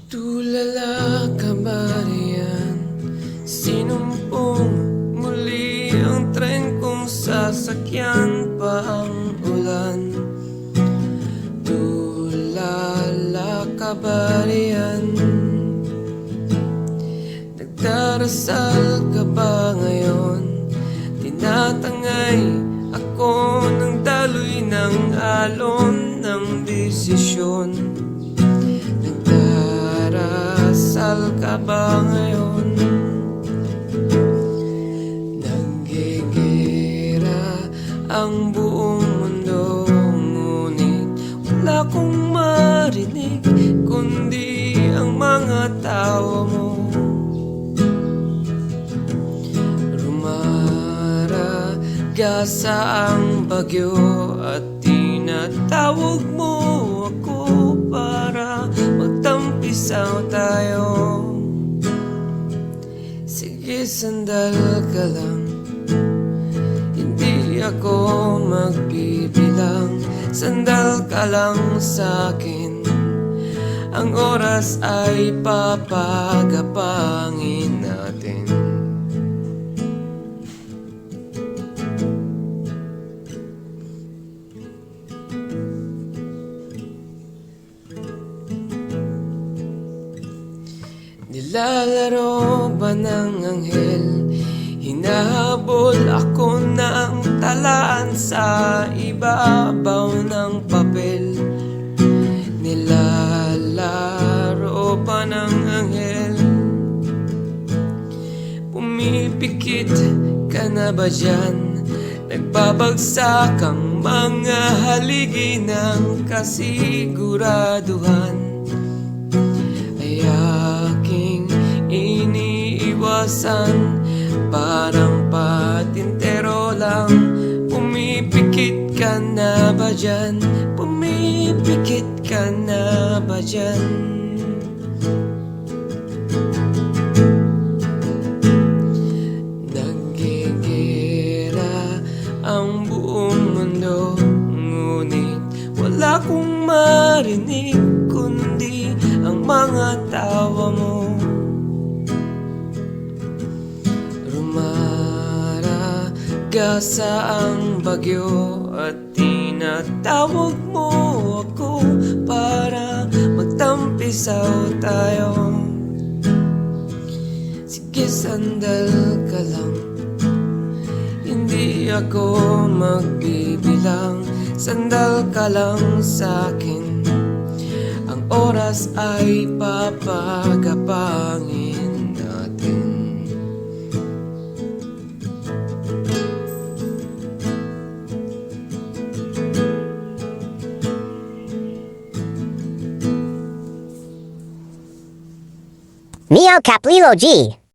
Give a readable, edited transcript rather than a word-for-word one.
Tulala ka ba riyan? Sinumpong muli ang tren kung sasakyan pa ang ulan. Tulala ka ba riyan? Nagdarasal ka ba ngayon? Tinatangay ako ng daloy ng alon ng desisyon. Nagdarasal ka ba ngayon? Nanggigera ang buong mundo, ngunit wala kong marinig kundi ang mga tawa mo. Rumaragasasa ang bagyo at tinatawag mo ako para magtampisaw tayo. Sige, sandal ka lang, hindi ako magbibilang. Sandal ka lang sa'kin, ang oras ay papagapangin natin. Nilalaro ba ng anghel? Hinahabol ako ng talaan sa ibabaw ng papel. Nilalaro ba ng anghel? Pumipikit ka na ba dyan? Nagbabagsak ang mga haligi ng kasiguraduhan. Aking iniiwasan, parang patintero lang. Pumipikit ka na ba dyan? Pumipikit ka na ba dyan? Naggigera ang buong mundo, ngunit wala kong marinig kundi ang mga tawa mo. Rumaragasa ang bagyo at tinatawag mo ako para magtampisaw tayo. Sige, sandal ka lang, hindi ako magbibilang. Sandal ka lang sa'kin, ang oras ay papagapangin natin. Mio Caplilo G.